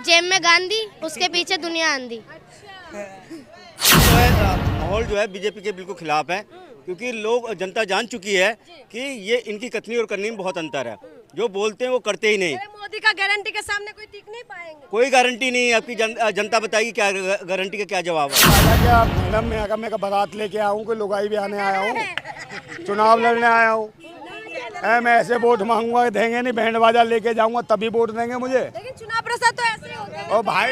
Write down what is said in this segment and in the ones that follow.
जेब में गांधी, उसके पीछे दुनिया आंधी। माहौल जो है बीजेपी के बिल्कुल खिलाफ है, क्योंकि लोग जनता जान चुकी है कि ये इनकी कथनी और करनी में बहुत अंतर है। जो बोलते हैं वो करते ही नहीं। मोदी का गारंटी के सामने कोई टिक नहीं पाएंगे। कोई गारंटी नहीं है। आपकी जनता बताएगी क्या गारंटी का क्या जवाब है। क्या मैडम, मैं बारात लेके आया हूँ, कोई लुगाई भी आने आया हूँ, चुनाव लड़ने आया हूँ। मैं ऐसे वोट मांगूंगा देंगे नहीं, बैंड बाजा लेके जाऊंगा तभी वोट देंगे मुझे। लेकिन चुनाव प्रसाद तो ऐसे ही होते हैं। और भाई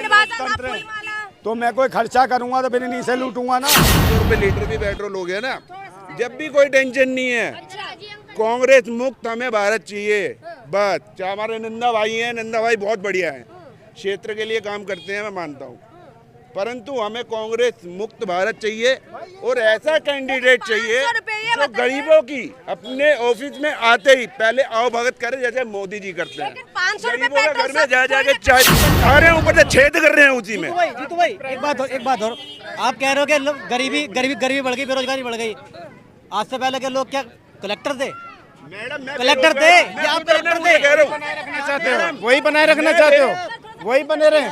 तो मैं कोई खर्चा करूंगा तो फिर इन्हीं से लूटूंगा ना। 100 रुपये लीटर भी पेट्रोल हो गया ना, जब भी कोई टेंशन नहीं है। कांग्रेस मुक्त हमें भारत चाहिए बस। हमारे नंदा भाई हैं, नंदा भाई बहुत बढ़िया हैं, क्षेत्र के लिए काम करते हैं, मैं मानता हूँ, परंतु हमें कांग्रेस मुक्त भारत चाहिए और ऐसा कैंडिडेट चाहिए जो गरीबों की अपने ऑफिस में आते ही पहले आओ भगत करे, जैसे मोदी जी करते हैं। गरीबों के घर में जा जाके चाय खा रहे हैं, ऊपर से छेद कर रहे हैं उसी में। जीतू भाई एक बात और आप कह रहे हो कि गरीबी बढ़ गई, बेरोजगारी बढ़ गई। आज से पहले के लोग क्या कलेक्टर थे? मैडम कलेक्टर थे या आप कलेक्टर थे? कह रहा हूँ वही बनाए रखना चाहते हो, वही बने रहे।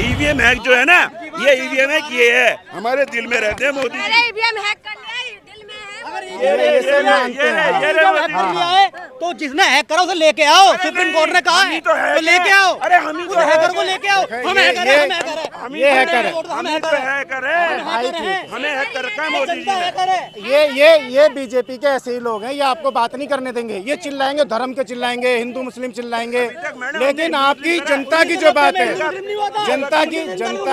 ईवीएम हैक जो है ना, ये ईवीएम हैक ये है, हमारे दिल में रहते हैं मोदी जी। ईवीएम हैक कर लिया, दिल में है। तो जिसने हैक करा उसे लेके आओ, सुप्रीम कोर्ट ने कहा है तो लेके आओ। अरे हम ही तो हैकर को लेके आओ। हम हैकर हैं, ये हैकर है, हमें हैक कर रखा है मोदी जी ने। ये बीजेपी के ऐसे ही लोग हैं, ये आपको बात नहीं करने देंगे। ये चिल्लाएंगे, धर्म के चिल्लाएंगे, हिंदू मुस्लिम चिल्लाएंगे, लेकिन आपकी जनता की जो बात है, जनता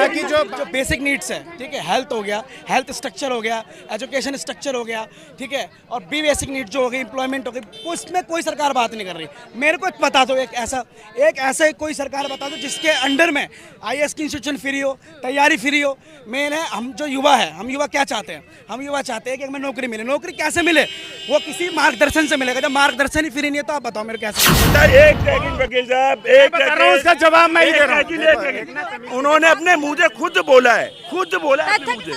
की जो बेसिक नीड्स है, ठीक है, हेल्थ हो गया, हेल्थ स्ट्रक्चर हो गया, एजुकेशन स्ट्रक्चर हो गया, ठीक है, और बी बेसिक नीड जो हो गई, एम्प्लॉयमेंट हो गई, उसमें कोई सरकार बात नहीं कर रही। मेरे को बता दो एक ऐसा कोई सरकार बता दो जिसके अंडर में आईएएस की इंस्टीट्यूशन फ्री हो, तैयारी फ्री हो। मेन है हम जो युवा है, हम युवा क्या चाहते हैं? हम युवा चाहते हैं कि हमें नौकरी मिले। नौकरी कैसे मिले? वो किसी मार्गदर्शन से मिलेगा। जब मार्गदर्शन ही फ्री नहीं है तो आप बताओ मेरे कैसे? एक सेकंड वकील साहब, एक उसका जवाब मैं ही दे रहा हूं। उन्होंने अपने मुंह से खुद बोला है अपने मुंह से।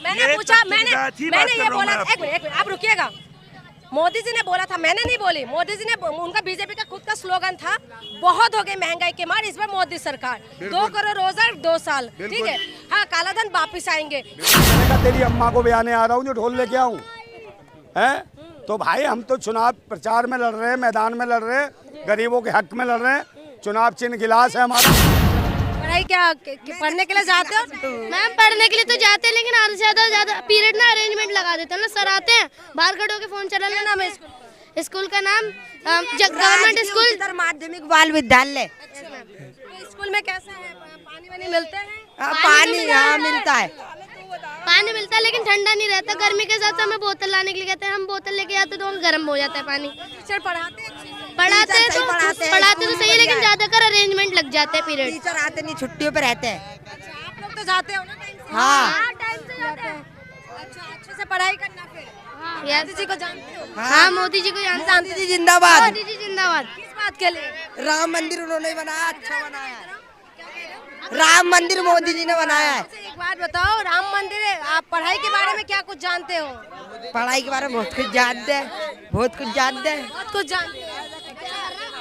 मैंने पूछा, मैंने ये बोला, एक मिनट आप रुकिएगा। मोदी जी ने बोला था, मैंने नहीं बोली। मोदी जी ने, उनका बीजेपी का खुद का स्लोगन था, बहुत हो गई महंगाई के मार, इस बार मोदी सरकार 2 करोड़ रोजगार 2 साल, ठीक है, हाँ, काला धन वापिस आएंगे। तेरी अम्मा को बयाने आ रहा हूँ जो ढोल लेके आऊँ है। तो भाई हम तो चुनाव प्रचार में लड़ रहे हैं, मैदान में लड़ रहे हैं, गरीबों के हक में लड़ रहे हैं। चुनाव चिन्ह गिलास है हमारा। पढ़ाई क्या पढ़ने के लिए जाते हो? मैम पढ़ने के लिए तो जाते हैं, लेकिन आधे से ज्यादा पीरियड ना अरेंजमेंट लगा देते हैं ना। सर आते हैं, बाहर खड़े होकर फोन चला लेना। मैं स्कूल का नाम गवर्नमेंट स्कूल माध्यमिक बाल विद्यालय। स्कूल में कैसा है? पानी वानी मिलते हैं? पानी यहाँ मिलता है, पानी मिलता है, लेकिन ठंडा नहीं रहता। गर्मी के साथ हमें बोतल लाने के लिए कहते हैं, हम बोतल लेके आते तो गर्म हो जाता है पानी। टीचर पढ़ाते तो सही है, लेकिन ज्यादातर अरेंजमेंट लग जाते हैं पीरियड। टीचर आते नहीं, छुट्टियों पे रहते हैं। आप लोग तो जाते हो ना टाइम से? हाँ, टाइम से जाते हैं। अच्छा, अच्छे से पढ़ाई करना फिर। मोदी जी को जानते हो? हाँ, मोदी जी को जानते हैं। मोदी जी जिंदाबाद। मोदी जी जिंदाबाद। किस बात के लिए? राम मंदिर उन्होंने बनाया, अच्छा बनाया है। राम मंदिर मोदी जी ने बनाया है। एक बात बताओ, राम मंदिर है, आप पढ़ाई के बारे में क्या कुछ जानते हो? पढ़ाई के बारे में बहुत कुछ जानते हैं, बहुत कुछ जानते हैं।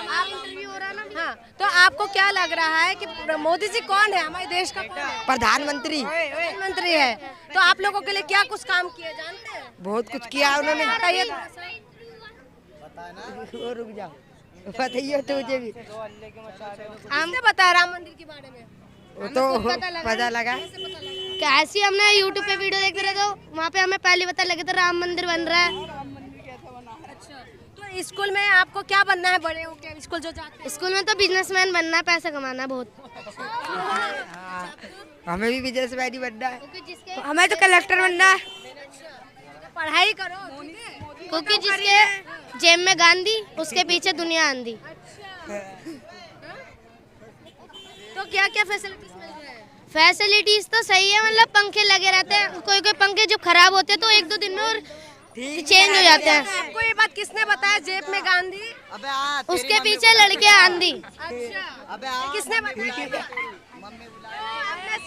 आप इंटरव्यू हो रहा ना? हाँ, तो आपको क्या लग रहा है कि मोदी जी कौन है? हमारे देश का प्रधानमंत्री है। तो आप लोगों के लिए क्या कुछ काम किए जानते हैं? बहुत कुछ किया उन्होंने। बताइए। रुक जाओ, बताइए तो मुझे भी। हमने बताया राम मंदिर के बारे में। वो तो पता लगा कैसे हमने यूट्यूब पे वीडियो देख रहे थे, वहाँ पे हमें पहले पता लगा था राम मंदिर बन रहा है। अच्छा, तो स्कूल में आपको क्या बनना है बड़े होके? स्कूल जो जाते हैं, स्कूल में तो बिजनेसमैन बनना है, पैसा कमाना बहुत। हमें भी बिजनेसमैन ही बनना है। हमें तो कलेक्टर बनना है। पढ़ाई करो, क्योंकि जिसके जेब में गांधी, उसके पीछे दुनिया आंधी। तो क्या क्या फैसिलिटीज मिल रही है? फैसिलिटीज तो सही है, मतलब पंखे लगे रहते हैं। कोई कोई पंखे जब खराब होते हैं तो 1-2 दिन में और चेंज हो जाते हैं। आपको ये बात किसने बताया? जेब में गांधी, उसके पीछे लड़के आंधी। अच्छा, किसने बताया? आपने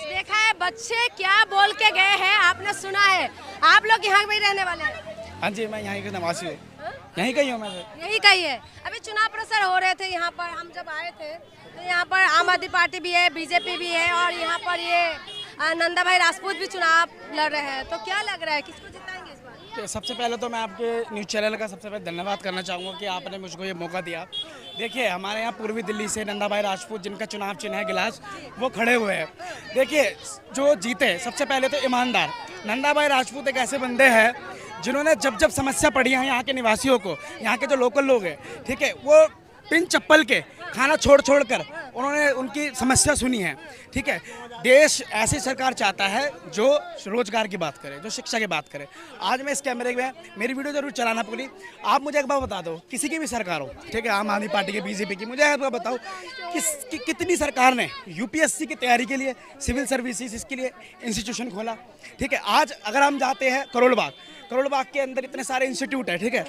देखा है बच्चे क्या बोल के गए हैं, आपने सुना है? आप लोग यहाँ पे रहने वाले हैं? हाँ जी, मैं यहाँ के निवासी हूँ। यहीं का ही हूँ मैं सर। यही कही है। अभी चुनाव प्रचार हो रहे थे यहाँ पर, हम जब आए थे तो यहाँ पर आम आदमी पार्टी भी है, बीजेपी भी है और यहाँ पर ये नंदा भाई राजपूत भी चुनाव लड़ रहे हैं। तो क्या लग रहा है, किसको जिताएंगे इस बार? सबसे पहले तो मैं आपके न्यूज़ चैनल का सबसे पहले धन्यवाद करना चाहूँगा कि आपने मुझको ये मौका दिया। देखिए हमारे यहाँ पूर्वी दिल्ली से नंदा भाई राजपूत, जिनका चुनाव चिन्ह है गिलास, वो खड़े हुए हैं। देखिए जो जीते सबसे पहले तो ईमानदार नंदा भाई राजपूत एक ऐसे बंदे हैं जिन्होंने जब जब समस्या पड़ी है यहाँ के निवासियों को, यहाँ के जो लोकल लोग हैं, ठीक है, वो पिन चप्पल के खाना छोड़ छोड़ कर उन्होंने उनकी समस्या सुनी है। ठीक है, देश ऐसी सरकार चाहता है जो रोजगार की बात करे, जो शिक्षा की बात करे। आज मैं इस कैमरे में, मेरी वीडियो जरूर चलाना पूरी। आप मुझे एक बार बता दो, किसी की भी सरकार हो, ठीक है, आम आदमी पार्टी की, बीजेपी की, मुझे एक बार बताओ कितनी सरकार ने यूपीएससी की तैयारी के लिए, सिविल सर्विसेज इसके लिए इंस्टीट्यूशन खोला। ठीक है, आज अगर हम जाते हैं करोल बाग के अंदर इतने सारे इंस्टीट्यूट है, ठीक है,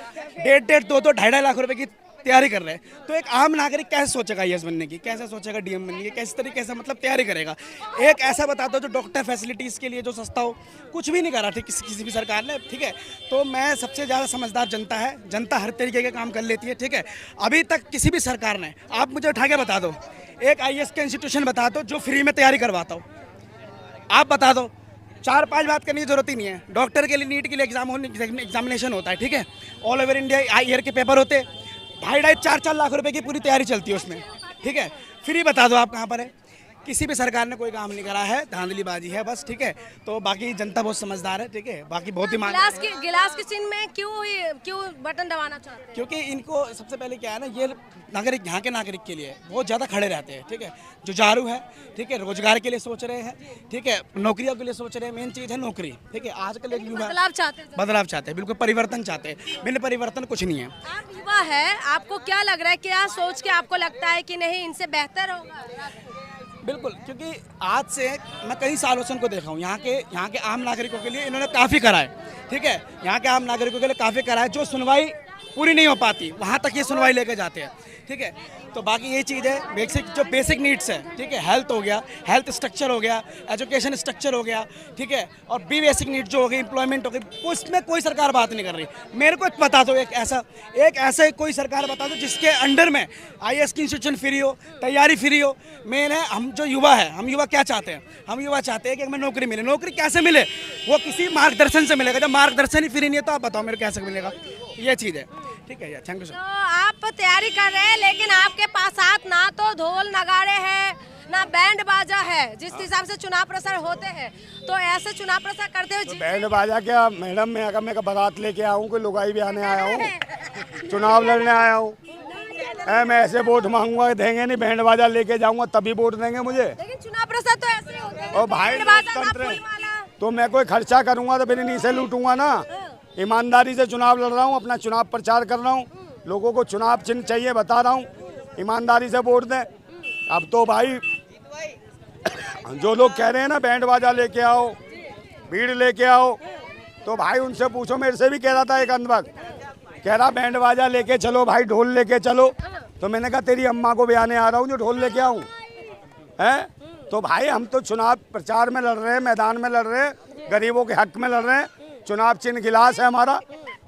1.5, 2, 2.5 लाख रुपए की तैयारी कर रहे हैं। तो एक आम नागरिक कैसे सोचेगा आईएएस बनने की, कैसे सोचेगा डीएम बनने की, किस तरीके से मतलब तैयारी करेगा। एक ऐसा बता दो जो डॉक्टर फैसिलिटीज़ के लिए जो सस्ता हो, कुछ भी नहीं करा ठीक किसी भी सरकार ने। ठीक है, तो मैं सबसे ज़्यादा समझदार जनता है, जनता हर तरीके के काम कर लेती है। ठीक है, अभी तक किसी भी सरकार ने, आप मुझे उठा के बता दो एक आईएएस का इंस्टीट्यूशन बता दो जो फ्री में तैयारी करवाता हो, आप बता दो। 4-5 बात करने की जरूरत ही नहीं है। डॉक्टर के लिए नीट के लिए एग्जामिनेशन होता है, ठीक है, ऑल ओवर इंडिया ईयर के पेपर होते हैं, 2.5, 4 लाख रुपए की पूरी तैयारी चलती है उसमें। ठीक है, फ्री बता दो आप कहाँ पर है। किसी भी सरकार ने कोई काम नहीं करा है, धांधलीबाजी है बस। ठीक है, तो बाकी जनता बहुत समझदार है। ठीक है, बाकी बहुत ही गिलास के चिन्ह में क्यों बटन दबाना चाहते हैं? क्योंकि इनको सबसे पहले क्या है ना, ये नागरिक, यहाँ के नागरिक के लिए बहुत ज़्यादा खड़े रहते हैं। ठीक है, जुझारू है, ठीक है, रोजगार के लिए सोच रहे हैं, ठीक है, नौकरियों के लिए सोच रहे हैं। मेन चीज़ है नौकरी। ठीक है, आजकल एक युवा बदलाव चाहते हैं, बिल्कुल परिवर्तन चाहते हैं। बिना परिवर्तन कुछ नहीं है। आप युवा है, आपको क्या लग रहा है, क्या सोच के आपको लगता है कि नहीं इनसे बेहतर होगा? बिल्कुल, क्योंकि आज से मैं कई सालों से उनको देखा हूँ, यहाँ के आम नागरिकों के लिए इन्होंने काफ़ी करा है। ठीक है, यहाँ के आम नागरिकों के लिए काफ़ी करा है। जो सुनवाई पूरी नहीं हो पाती वहाँ तक ये सुनवाई लेके जाते हैं। ठीक है, तो बाकी ये चीज़ है, बेसिक नीड्स है। ठीक है, हेल्थ हो गया, हेल्थ स्ट्रक्चर हो गया, एजुकेशन स्ट्रक्चर हो गया, ठीक है, और बी बेसिक नीड जो हो गई, एम्प्लॉयमेंट हो गई, उसमें कोई सरकार बात नहीं कर रही। मेरे को बता दो एक ऐसा कोई सरकार बता दो जिसके अंडर में आईएएस की इंस्टीट्यूशन फ्री हो, तैयारी फ्री हो। मेन है, हम जो युवा है, हम युवा क्या चाहते हैं? हम युवा चाहते हैं कि हमें नौकरी मिले। नौकरी कैसे मिले? वो किसी मार्गदर्शन से मिलेगा। जब मार्गदर्शन ही फ्री नहीं है तो आप बताओ मेरे कैसे मिलेगा? ये चीज़ है। ठीक है, थैंक यू सर। तो आप तैयारी कर रहे हैं, लेकिन आपके पास साथ ना तो ढोल नगाड़े हैं, ना बैंड बाजा है। जिस हिसाब से चुनाव प्रचार होते हैं, तो ऐसे चुनाव प्रचार करते हुए बैंड बाजा क्या मैडम, मैं बारात लेके आया हूँ, कोई लुगाई भी आने आया हूँ, चुनाव लड़ने आया हूँ। मैं ऐसे वोट मांगूंगा, देंगे नहीं, बैंड बाजा लेके जाऊंगा तभी वोट देंगे मुझे। लेकिन चुनाव प्रचार तो ऐसे होते हैं। और भाई तो मैं कोई खर्चा करूंगा तो फिर इन्हीं से लूटूंगा ना। ईमानदारी से चुनाव लड़ रहा हूँ, अपना चुनाव प्रचार कर रहा हूँ, लोगों को चुनाव चिन्ह चाहिए बता रहा हूँ, ईमानदारी से वोट दें। अब तो भाई जो लोग कह रहे हैं ना बैंड बाजा लेके आओ, भीड़ लेके आओ, तो भाई उनसे पूछो। मेरे से भी कह रहा था एक अंधभक्त, कह रहा बैंड बाजा लेके चलो भाई, ढोल लेके चलो। तो मैंने कहा तेरी अम्मा को बयाने आ रहा हूँ जो ढोल लेके आऊँ है। तो भाई हम तो चुनाव प्रचार में लड़ रहे हैं, मैदान में लड़ रहे हैं, गरीबों के हक में लड़ रहे हैं। चुनाव चिन्ह गिलास है हमारा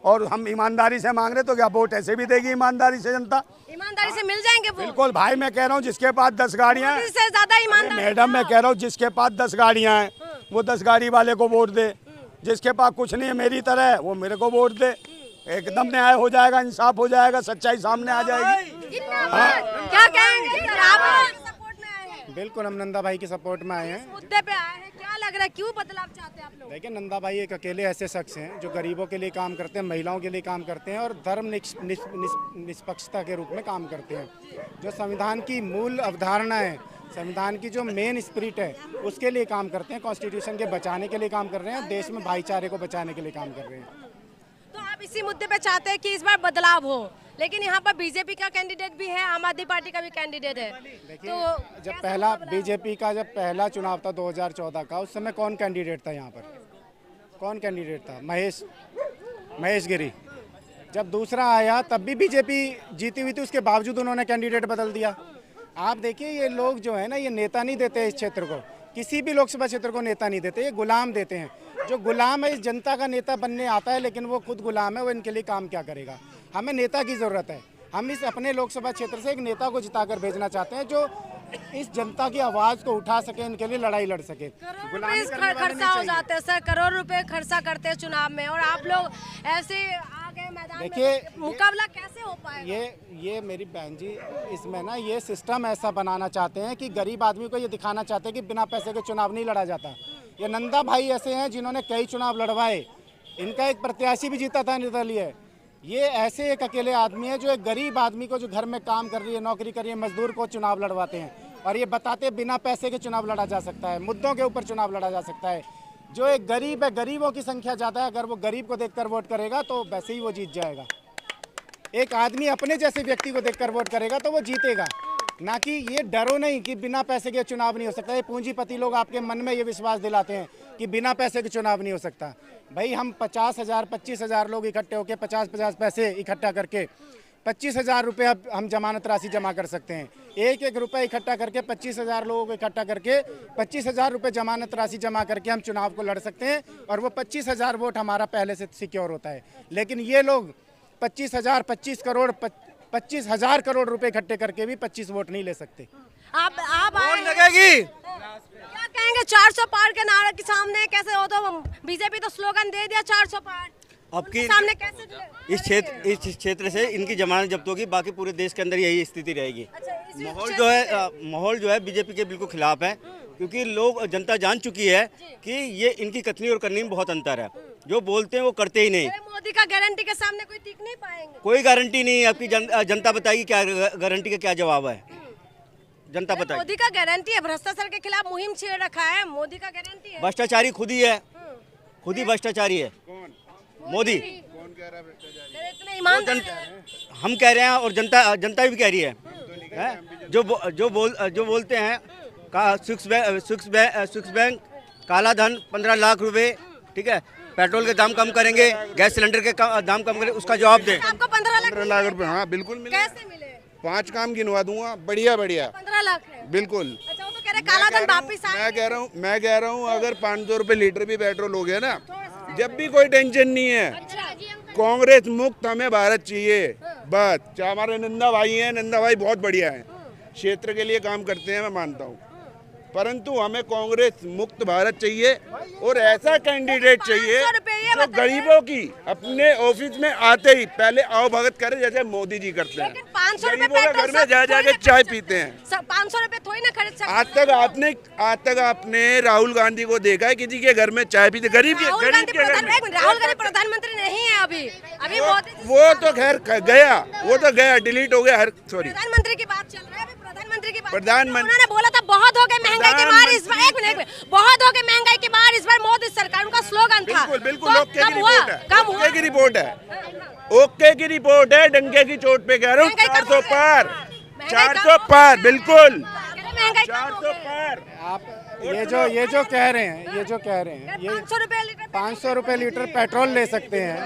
और हम ईमानदारी से मांग रहे, तो क्या वोट ऐसे भी देगी ईमानदारी से जनता? ईमानदारी से मिल जाएंगे वो। बिल्कुल भाई, मैं कह रहा हूँ जिसके पास 10 गाड़ियाँ हैं, से ज्यादा ईमानदार मैडम मैं कह रहा हूँ जिसके पास 10 गाड़ियाँ हैं वो 10 गाड़ी वाले को वोट दे। जिसके पास कुछ नहीं है मेरी तरह, वो मेरे को वोट दे। एकदम न्याय हो जाएगा, इंसाफ हो जाएगा, सच्चाई सामने आ जाएगी। क्या कहेंगे सर, आप सपोर्ट में आए हैं? बिल्कुल, हम नंदा भाई के सपोर्ट में आए हैं। मुद्दे पे आए हैं, क्या लग रहा है, क्यों बदलाव चाहते हैं आप लोग? देखिए, नंदा भाई एक अकेले ऐसे शख्स हैं जो गरीबों के लिए काम करते हैं, महिलाओं के लिए काम करते हैं और धर्म निष्पक्षता के रूप में काम करते हैं। जो संविधान की मूल अवधारणा है, संविधान की जो मेन स्पिरिट है, उसके लिए काम करते हैं। कॉन्स्टिट्यूशन के बचाने के लिए काम कर रहे हैं, देश में भाईचारे को बचाने के लिए काम कर रहे हैं। तो आप इसी मुद्दे पे चाहते हैं कि इस बार बदलाव हो, लेकिन यहाँ पर बीजेपी का कैंडिडेट भी है, आम आदमी पार्टी का भी कैंडिडेट है। तो जब पहला बीजेपी का जब पहला चुनाव था 2014 का, उस समय कौन कैंडिडेट था यहाँ पर? कौन कैंडिडेट था? महेश गिरी। जब दूसरा आया तब भी बीजेपी जीती हुई थी, उसके बावजूद उन्होंने कैंडिडेट बदल दिया। आप देखिए, ये लोग जो है ना, ये नेता नहीं देते इस क्षेत्र को, किसी भी लोकसभा क्षेत्र को नेता नहीं देते, ये गुलाम देते हैं। जो गुलाम है, इस जनता का नेता बनने आता है, लेकिन वो खुद गुलाम है, वो इनके लिए काम क्या करेगा? हमें नेता की ज़रूरत है। हम इस अपने लोकसभा क्षेत्र से एक नेता को जिताकर भेजना चाहते हैं जो इस जनता की आवाज़ को उठा सके, इनके लिए लड़ाई लड़ सके। गुलामी करने वाले नहीं खर्चा हो चाहिए। जाते हैं सर, करोड़ रुपए खर्चा करते हैं चुनाव में, और आप लोग ऐसे आ गए मैदान में, देखिए, मुकाबला कैसे हो पाएगा? ये मेरी बहन जी, इसमें ना ये सिस्टम ऐसा बनाना चाहते हैं कि गरीब आदमी को ये दिखाना चाहते हैं कि बिना पैसे के चुनाव नहीं लड़ा जाता। ये नंदा भाई ऐसे हैं जिन्होंने कई चुनाव लड़वाए, इनका एक प्रत्याशी भी जीता था निर्दलीय। ये ऐसे एक अकेले आदमी है जो एक गरीब आदमी को, जो घर में काम कर रही है, नौकरी कर रही है, मजदूर को चुनाव लड़वाते हैं, और ये बताते बिना पैसे के चुनाव लड़ा जा सकता है, मुद्दों के ऊपर चुनाव लड़ा जा सकता है। जो एक गरीब है, गरीबों की संख्या ज़्यादा है, अगर वो गरीब को देखकर वोट करेगा तो वैसे ही वो जीत जाएगा। एक आदमी अपने जैसे व्यक्ति को देखकर वोट करेगा तो वो जीतेगा, ना कि ये डरो नहीं कि बिना पैसे के चुनाव नहीं हो सकता। ये पूंजीपति लोग आपके मन में ये विश्वास दिलाते हैं कि बिना पैसे के चुनाव नहीं हो सकता। भाई हम 50,000 25,000 लोग इकट्ठे होकर 50-50 पैसे इकट्ठा करके 25,000 रुपये हम जमानत राशि जमा कर सकते हैं। एक एक रुपये इकट्ठा करके 25,000 लोगों को इकट्ठा करके 25,000 रुपये जमानत राशि जमा करके हम चुनाव को लड़ सकते हैं, और वो 25,000 वोट हमारा पहले से सिक्योर होता है। लेकिन ये लोग 25,000 25,000 करोड़ रुपए इकट्ठे करके भी 25 वोट नहीं ले सकते। आप लगेगी क्या कहेंगे 400 पार के नारे के सामने? कैसे हो, तो बीजेपी तो स्लोगन दे दिया 400 पार, आपकी सामने कैसे? इस क्षेत्र से इनकी जमानत जब्त होगी, बाकी पूरे देश के अंदर यही स्थिति रहेगी। अच्छा, माहौल जो है बीजेपी के बिल्कुल खिलाफ है, क्योंकि लोग, जनता जान चुकी है कि ये इनकी कथनी और करनी में बहुत अंतर है। जो बोलते हैं वो करते ही नहीं। मोदी का गारंटी के सामने कोई टिक नहीं पाएंगे। कोई गारंटी नहीं है। आपकी जनता बताएगी क्या गारंटी का क्या जवाब है, जनता बताएगी। मोदी का गारंटी है, भ्रष्टाचार के खिलाफ मुहिम छेड़ रखा है, मोदी का गारंटी है। भ्रष्टाचारी खुद ही है, खुद ही भ्रष्टाचारी है मोदी। कौन कह रहा है भ्रष्टाचारी? इतने ईमानदार हम कह रहे हैं और जनता भी कह रही है। जो बोलते हैं स्विस बैंक काला धन 15 लाख रुपए, ठीक है, पेट्रोल के दाम कम करेंगे, गैस सिलेंडर के दाम कम करेंगे, उसका जवाब दें। आपको 15 लाख रुपए? हाँ बिल्कुल मिले। कैसे मिले? 5 काम गिनवा दूंगा, बढ़िया बढ़िया। 15 लाख है बिल्कुल। अच्छा, वो तो कह रहे काला धन वापिस आए। मैं कह रहा हूँ अगर 500 रुपए लीटर भी पेट्रोल हो गया ना, जब भी कोई टेंशन नहीं है, कांग्रेस मुक्त हमें भारत चाहिए बस। हमारे नंदा भाई हैं, नंदा भाई बहुत बढ़िया हैं, क्षेत्र के लिए काम करते हैं, मैं मानता हूँ, परंतु हमें कांग्रेस मुक्त भारत चाहिए, और ऐसा कैंडिडेट चाहिए जो गरीबों की अपने ऑफिस में आते ही पहले आओ भगत करे, जैसे मोदी जी करते हैं। 500 गरीबों के घर में जा जाके चाय पीते हैं। 500 रुपए थोड़ी ना खरीद सकते। आज तक आपने राहुल गांधी को देखा है किसी के घर में चाय पीते? गरीब के घर में। राहुल गांधी प्रधानमंत्री नहीं है अभी वो तो खैर गया, वो तो गया, डिलीट हो गया। सॉरी, प्रधानमंत्री की बात चल रही है, प्रधानमंत्री की बात। प्रधानमंत्री उन्होंने बोला था बहुत हो गए महंगाई के मार इस बार, एक मिनट, बहुत हो गए महंगाई के मार इस बार मोदी सरकार, उनका स्लोगन था। बिल्कुल ओके की रिपोर्ट है, ओके की रिपोर्ट है, डंके की चोट पे कह रहा हूँ। 400 पार, 400 पार, बिल्कुल 400 पार। आप ये जो कह रहे हैं, ये 500 रुपए लीटर पेट्रोल ले सकते हैं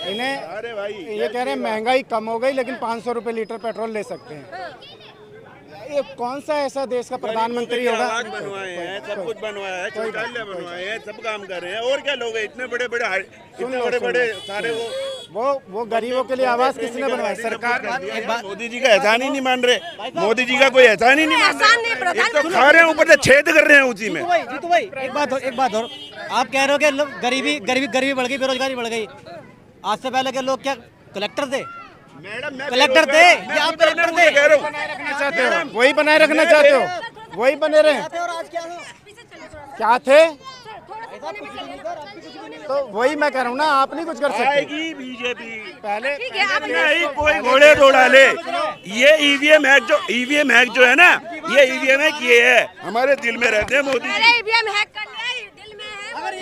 इन्हें। अरे भाई, ये कह रहे हैं महंगाई कम हो गई लेकिन 500 रुपए लीटर पेट्रोल ले सकते हैं। ये कौन सा ऐसा देश का प्रधानमंत्री होगा? बनवाए हैं, सब कुछ बनवाया है, शौचालय बनवाए हैं, सब काम कर रहे हैं, और क्या लोग हैं इतने बड़े बड़े सारे वो गरीबों के लिए आवास किसने बनवाया? सरकार। मोदी जी का एहसान ही नहीं मान रहे, मोदी जी का कोई एहसान ही नहीं मान रहे, एक तो खा रहे हैं ऊपर से छेद कर रहे हैं उसी में। जीतू भाई एक बात और, आप कह रहे हो कि गरीबी बढ़ गई, बेरोजगारी बढ़ गई। आज से पहले के लोग क्या कलेक्टर थे? कलेक्टर थे, आप कलेक्टर थे। रखना चाहते हो, वही बनाए रखना चाहते हो, वही बने रहे। क्या थे? तो वही मैं कह रहा हूँ ना, आप नहीं कुछ कर सकते। आएगी बीजेपी पहले नहीं, कोई घोड़े दौड़ा ले। ये ईवीएम हैक जो है ना, ये ईवीएम हैक ये है, हमारे दिल में रहते हैं मोदी जी। ईवीएम हैक कर लिया है, दिल में है।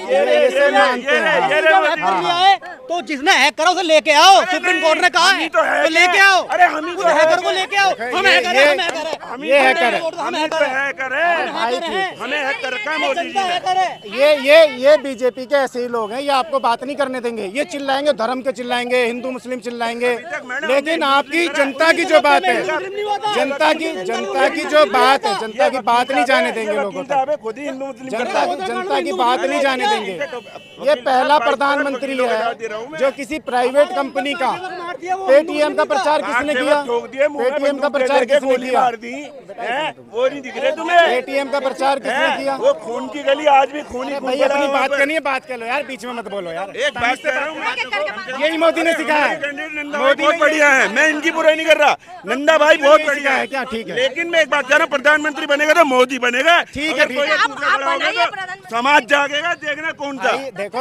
ये मानते हैं। तो जिसने हैक करा उसे लेके आओ, सुप्रीम कोर्ट ने कहा है तो लेके आओ। अरे हम ही तो हैकर को लेके आओ। हम हैकर हैं, ये हैकर है, हमें हैकर रखा है मोदी जी ने। ये बीजेपी के ऐसे ही लोग हैं, ये आपको बात नहीं करने देंगे। ये चिल्लाएंगे, धर्म के चिल्लाएंगे, हिंदू मुस्लिम चिल्लाएंगे, लेकिन आपकी जनता की जो बात है, जनता की जो बात है, जनता की बात नहीं जाने देंगे लोगों तक। खुद ही हिंदू मुस्लिम जनता की बात नहीं जाने देंगे। ये पहला प्रधानमंत्री है जो किसी प्राइवेट कंपनी का पेटीएम का प्रचार किसने किया? पेटीएम का प्रचार किसने किया? वो नहीं दिख रहे तुम्हें? पेटीएम का प्रचार किसने किया? वो खून की गली आज भी खून ही भाई अपनी बात करनी है, बात कर लो यार, बीच में मत बोलो यार। एक बात कर रहा हूँ, यही मोदी ने सिखाया है। मोदी बहुत बढ़िया है, मैं इनकी बुराई नहीं कर रहा। नंदा भाई बहुत बढ़िया है क्या? ठीक है, लेकिन मैं एक बात कह रहा हूँ, प्रधानमंत्री बनेगा तो मोदी बनेगा। ठीक है, ठीक है। समाज जागेगा, देखना कौन सा। देखो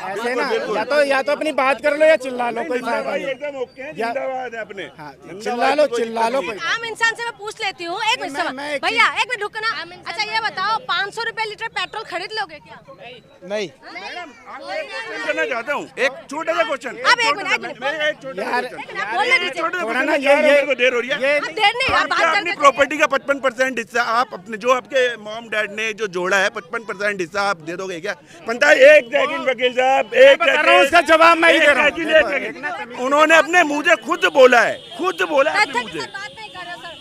ऐसे ना, या तो अपनी बात कर लो या चिल्ला लो, कोई फायदा नहीं। एकदम ओके है, जिंदाबाद है अपने। चिल्ला लो कोई। आम इंसान से मैं पूछ लेती हूँ, एक मिनट भैया, एक मिनट रुकना। अच्छा ये बताओ, 500 रुपए लीटर पेट्रोल खरीद लोगे क्या? नहीं करना चाहता हूँ एक छोटा सा क्वेश्चन। अब एक मिनट बोलने दीजिए। थोड़ा ना ये देर हो रही है। अब देर नहीं, आप बात अपनी प्रॉपर्टी का 55% हिस्सा आप अपने, जो आपके मॉम डैड ने जो जोड़ा है 55% हिस्सा आप दे दोगे क्या? पंता एक सेकंड वकील साहब, एक सेकंड, उसका जवाब मैं ही दे रहा हूँ। उन्होंने अपने मुंह से खुद बोला है अपने मुंह से।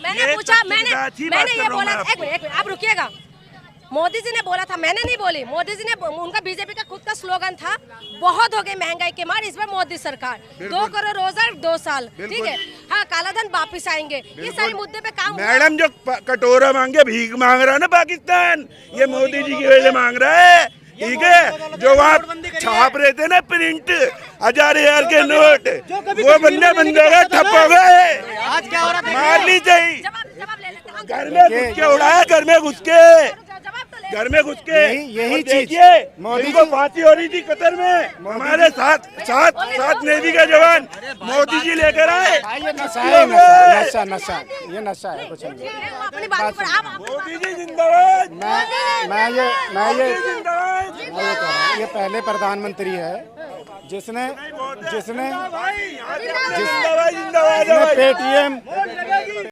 मैंने पूछा, मैंने ये बोला, एक मिनट आप रुकिएगा। मोदी जी ने बोला था, मैंने नहीं बोली। मोदी जी ने, उनका बीजेपी का खुद का स्लोगन था, बहुत हो गई महंगाई के मार, इस बार मोदी सरकार 2 करोड़ रोजगार 2 साल, ठीक है। हाँ, काला धन वापिस आएंगे, ये सारे मुद्दे पे काम। मैडम जो कटोरा मांगे भीख मांग रहा है ना पाकिस्तान, ये मोदी जी की वजह से मांग रहा है, ठीक है। जो आप छाप रहे थे ना प्रिंट 1000 के नोट, वो बंदे का ठप हो गए। आज क्या हो रहा था? मार ली चाहिए। घर में घुस के उड़ाया, घर में घुस के यही चीज मोदी को फांसी हो रही थी कतर में, हमारे साथ नेवी का जवान मोदी जी लेकर आए। ये नशा है, नशा ये नशा है, कुछ नहीं। अपनी बात पर आप मोदी जी जिंदाबाद। मैं ये कह रहा हूँ, ये पहले प्रधानमंत्री है जिसने पेटीएम